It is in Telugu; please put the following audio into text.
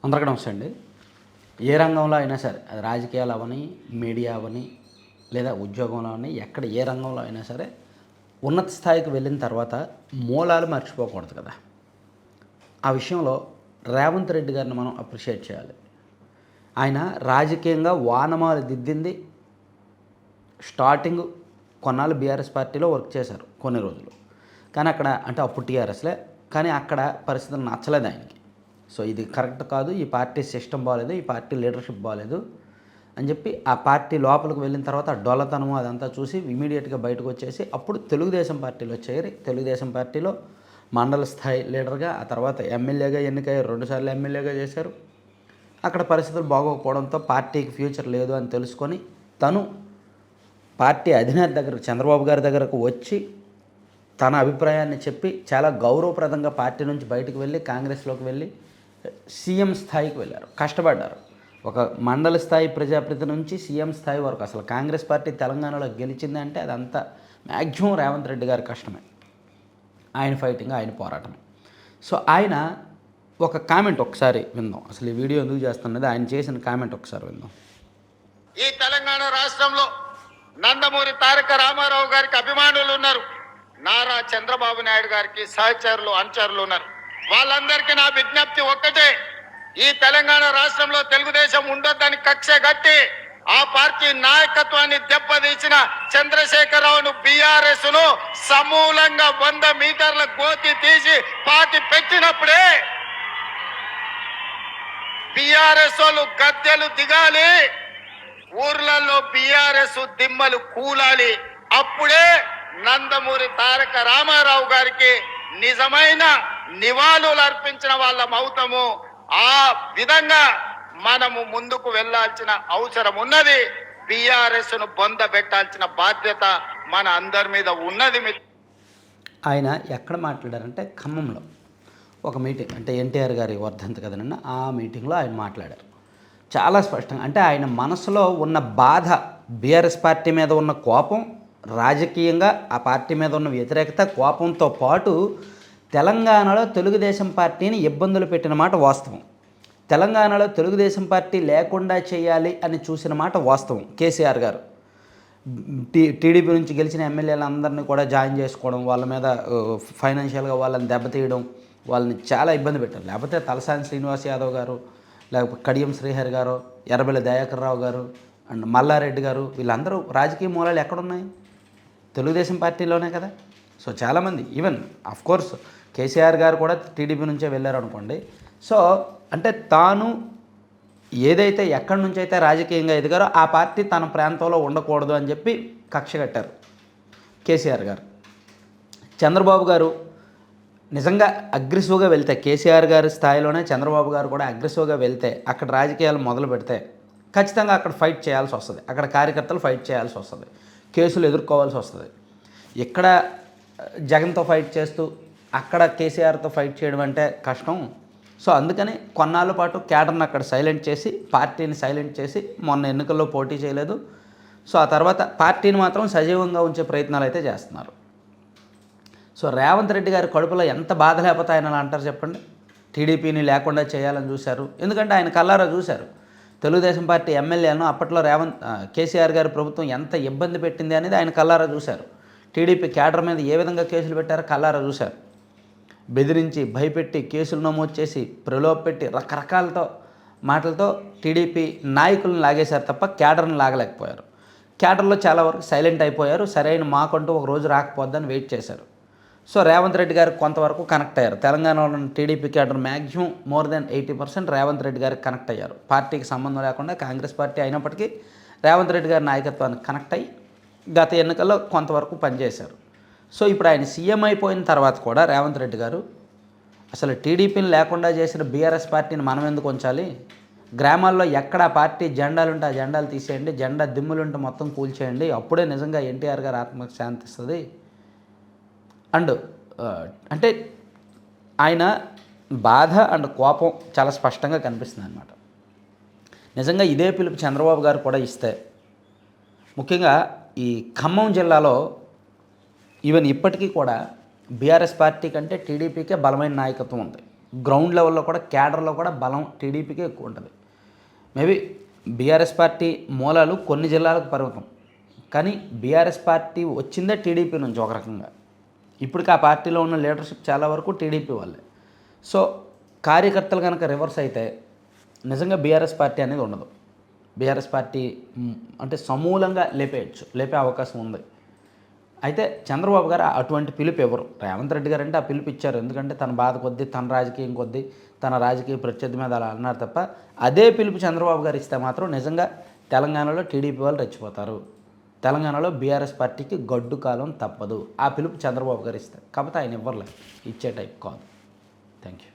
అందరికీ నమస్తే అండి. ఏ రంగంలో అయినా సరే, అది రాజకీయాలు అవని, మీడియా అవని, లేదా ఉద్యోగంలో అవని, ఎక్కడ ఏ రంగంలో అయినా సరే ఉన్నత స్థాయికి వెళ్ళిన తర్వాత మూలాలు మర్చిపోకూడదు కదా. ఆ విషయంలో రేవంత్ రెడ్డి గారిని మనం అప్రిషియేట్ చేయాలి. ఆయన రాజకీయంగా వానమాలు దిద్దింది. స్టార్టింగ్ కొన్నాళ్ళు బీఆర్ఎస్ పార్టీలో వర్క్ చేశారు కొన్ని రోజులు. కానీ అక్కడ అంటే అప్పుడు టీఆర్ఎస్లే, కానీ అక్కడ పరిస్థితులు నచ్చలేదు ఆయనకి. సో ఇది కరెక్ట్ కాదు, ఈ పార్టీ సిస్టమ్ బాగాలేదు, ఈ పార్టీ లీడర్షిప్ బాగాలేదు అని చెప్పి ఆ పార్టీ లోపలికి వెళ్ళిన తర్వాత ఆ డొల్లతనము అదంతా చూసి ఇమీడియట్గా బయటకు వచ్చేసి అప్పుడు తెలుగుదేశం పార్టీలో చేరి తెలుగుదేశం పార్టీలో మండల స్థాయి లీడర్గా, ఆ తర్వాత ఎమ్మెల్యేగా ఎన్నికయ్యారు, 2 సార్లు ఎమ్మెల్యేగా చేశారు. అక్కడ పరిస్థితులు బాగోకపోవడంతో పార్టీకి ఫ్యూచర్ లేదు అని తెలుసుకొని తను పార్టీ అధినేత దగ్గరకు, చంద్రబాబు గారి దగ్గరకు వచ్చి తన అభిప్రాయాన్ని చెప్పి చాలా గౌరవప్రదంగా పార్టీ నుంచి బయటకు వెళ్ళి కాంగ్రెస్లోకి వెళ్ళి సీఎం స్థాయికి వెళ్ళారు. కష్టపడ్డారు. ఒక మండల స్థాయి ప్రజాప్రతినిధి నుంచి సీఎం స్థాయి వరకు అసలు కాంగ్రెస్ పార్టీ తెలంగాణలో గెలిచిందంటే అదంతా మ్యాక్సిమం రేవంత్ రెడ్డి గారి కష్టమే, ఆయన ఫైటింగ్, ఆయన పోరాటమే. సో ఆయన ఒక కామెంట్ ఒకసారి విందాం. అసలు ఈ వీడియో ఎందుకు చేస్తున్నది, ఆయన చేసిన కామెంట్ ఒకసారి విందాం. ఈ తెలంగాణ రాష్ట్రంలో నందమూరి తారక రామారావు గారికి అభిమానులు ఉన్నారు, నారా చంద్రబాబు నాయుడు గారికి సహచరులు అనుచరులు ఉన్నారు. వాళ్ళందరికీ నా విజ్ఞప్తి ఒక్కటే, ఈ తెలంగాణ రాష్ట్రంలో తెలుగుదేశం ఉండొద్దని కక్ష కట్టి ఆ పార్టీ నాయకత్వాన్ని దెబ్బతీసిన చంద్రశేఖరరావును, బీఆర్ఎస్ ను సమూలంగా 100 మీటర్ల గోతి తీసి పార్టీ పెట్టినప్పుడే బీఆర్ఎస్ వాళ్ళు గద్దెలు దిగాలి, ఊర్లలో బీఆర్ఎస్ దిమ్మలు కూలాలి. అప్పుడే నందమూరి తారక రామారావు గారికి నిజమైన నివాళులు అర్పించిన వాళ్ళం అవుతాము. ఆ విధంగా మనము ముందుకు వెళ్లాల్సిన అవసరం ఉన్నది. బీఆర్ఎస్ ను బొంద పెట్టాల్సిన బాధ్యత మన అందరి మీద ఉన్నది. ఆయన ఎక్కడ మాట్లాడారంటే ఖమ్మంలో ఒక మీటింగ్, అంటే ఎన్టీఆర్ గారి వర్ధంతి కదనన్న ఆ మీటింగ్లో ఆయన మాట్లాడారు చాలా స్పష్టంగా. అంటే ఆయన మనసులో ఉన్న బాధ, బీఆర్ఎస్ పార్టీ మీద ఉన్న కోపం, రాజకీయంగా ఆ పార్టీ మీద ఉన్న వ్యతిరేకత, కోపంతో పాటు తెలంగాణలో తెలుగుదేశం పార్టీని ఇబ్బందులు పెట్టిన మాట వాస్తవం. తెలంగాణలో తెలుగుదేశం పార్టీ లేకుండా చేయాలి అని చూసిన మాట వాస్తవం. కేసీఆర్ గారు టీడీపీ నుంచి గెలిచిన ఎమ్మెల్యేలందరినీ కూడా జాయిన్ చేసుకోవడం, వాళ్ళ మీద ఫైనాన్షియల్గా వాళ్ళని దెబ్బతీయడం, వాళ్ళని చాలా ఇబ్బంది పెట్టారు. లేకపోతే తలసాని శ్రీనివాస్ యాదవ్ గారు, లేకపోతే కడియం శ్రీహరి గారు, ఎర్రబెల్లి దయాకర్ రావు గారు అండ్ మల్లారెడ్డి గారు, వీళ్ళందరూ రాజకీయ మూలాలు ఎక్కడున్నాయి? తెలుగుదేశం పార్టీలోనే కదా. సో చాలామంది, ఈవెన్ అఫ్కోర్స్ కేసీఆర్ గారు కూడా టీడీపీ నుంచే వెళ్ళారు అనుకోండి. సో అంటే తాను ఏదైతే ఎక్కడి నుంచి అయితే రాజకీయంగా ఎదిగారో ఆ పార్టీ తన ప్రాంతంలో ఉండకూడదు అని చెప్పి కక్ష కట్టారు కేసీఆర్ గారు. చంద్రబాబు గారు నిజంగా అగ్రెసివ్గా వెళ్తే, కేసీఆర్ గారి స్థాయిలోనే చంద్రబాబు గారు కూడా అగ్రెసివ్గా వెళ్తే, అక్కడ రాజకీయాలు మొదలు పెడితే ఖచ్చితంగా అక్కడ ఫైట్ చేయాల్సి వస్తుంది, అక్కడ కార్యకర్తలు ఫైట్ చేయాల్సి వస్తుంది, కేసులు ఎదుర్కోవాల్సి వస్తుంది. ఇక్కడ జగన్తో ఫైట్ చేస్తూ అక్కడ కేసీఆర్తో ఫైట్ చేయడం అంటే కష్టం. సో అందుకని కొన్నాళ్ళ పాటు క్యాడర్ని అక్కడ సైలెంట్ చేసి, పార్టీని సైలెంట్ చేసి మొన్న ఎన్నికల్లో పోటీ చేయలేదు. సో ఆ తర్వాత పార్టీని మాత్రం సజీవంగా ఉంచే ప్రయత్నాలు అయితే చేస్తున్నారు. సో రేవంత్ రెడ్డి గారి కడుపులో ఎంత బాధ లేకపోతే ఆయన అలా అంటారు చెప్పండి. టీడీపీని లేకుండా చేయాలని చూశారు, ఎందుకంటే ఆయన కల్లారా చూశారు తెలుగుదేశం పార్టీ ఎమ్మెల్యేలను అప్పట్లో కేసీఆర్ గారి ప్రభుత్వం ఎంత ఇబ్బంది పెట్టింది అనేది ఆయన కల్లారా చూశారు. టీడీపీ క్యాడర్ మీద ఏ విధంగా కేసులు పెట్టారో కల్లారా చూశారు. బెదిరించి, భయపెట్టి, కేసులు నమోదు చేసి, ప్రలోభపెట్టి, రకరకాలతో మాటలతో టీడీపీ నాయకులను లాగేశారు తప్ప క్యాడర్ని లాగలేకపోయారు. క్యాడర్లో చాలా వరకు సైలెంట్ అయిపోయారు. సరైన మాకంటూ ఒక రోజు రాకపోద్దని వెయిట్ చేశారు. సో రేవంత్ రెడ్డి గారికి కొంతవరకు కనెక్ట్ అయ్యారు. తెలంగాణలో ఉన్న TDP cadre maximum more than 80% Revanth Reddy గారికి కనెక్ట్ అయ్యారు. పార్టీకి సంబంధం లేకుండా కాంగ్రెస్ పార్టీ అయినప్పటికీ రేవంత్ రెడ్డి గారి నాయకత్వానికి కనెక్ట్ అయ్యి గత ఎన్నికల్లో కొంతవరకు పనిచేశారు. సో ఇప్పుడు ఆయన సీఎం అయిపోయిన తర్వాత కూడా రేవంత్ రెడ్డి గారు అసలు టీడీపీని లేకుండా చేసిన బీఆర్ఎస్ పార్టీని మనం ఎందుకు ఉంచాలి, గ్రామాల్లో ఎక్కడ పార్టీ జెండాలు ఉంటే ఆ జెండాలు తీసేయండి, జెండా దిమ్ములుంటే మొత్తం కూల్చేయండి, అప్పుడే నిజంగా ఎన్టీఆర్ గారు ఆత్మకు శాంతిస్తుంది అండ్ అంటే ఆయన బాధ అండ్ కోపం చాలా స్పష్టంగా కనిపిస్తుంది అన్నమాట. నిజంగా ఇదే పిలుపు చంద్రబాబు గారు కూడా ఇస్తే, ముఖ్యంగా ఈ ఖమ్మం జిల్లాలో ఈవెన్ ఇప్పటికీ కూడా బీఆర్ఎస్ పార్టీ కంటే టీడీపీకే బలమైన నాయకత్వం ఉంది. గ్రౌండ్ లెవెల్లో కూడా క్యాడర్లో కూడా బలం టీడీపీకే ఎక్కువ ఉంటుంది. మేబీ బీఆర్ఎస్ పార్టీ మూలాలు కొన్ని జిల్లాలకు పరిమితం, కానీ బీఆర్ఎస్ పార్టీ వచ్చిందే టీడీపీ నుంచి ఒక రకంగా. ఇప్పటికి ఆ పార్టీలో ఉన్న లీడర్షిప్ చాలా వరకు టీడీపీ వాళ్ళే. సో కార్యకర్తలు కనుక రివర్స్ అయితే నిజంగా బీఆర్ఎస్ పార్టీ అనేది ఉండదు. బీఆర్ఎస్ పార్టీ అంటే సమూలంగా లేపే అవకాశం ఉంది. అయితే చంద్రబాబు గారు అటువంటి పిలుపు ఇవ్వరు. రేవంత్ రెడ్డి గారు అంటే ఆ పిలుపు ఇచ్చారు, ఎందుకంటే తన బాధ కొద్దీ, తన రాజకీయం కొద్దీ, తన రాజకీయ ప్రత్యర్థి మీద అలా అన్నారు తప్ప, అదే పిలుపు చంద్రబాబు గారు ఇస్తే మాత్రం నిజంగా తెలంగాణలో టీడీపీ వాళ్ళు రెచ్చిపోతారు. తెలంగాణలో బీఆర్ఎస్ పార్టీకి గడ్డు కాలం తప్పదు. ఆ పిలుపు చంద్రబాబు గారు ఇస్తారు, కాకపోతే ఆయన ఇవ్వర్లేదు, ఇచ్చే టైప్ కాదు. Thank you.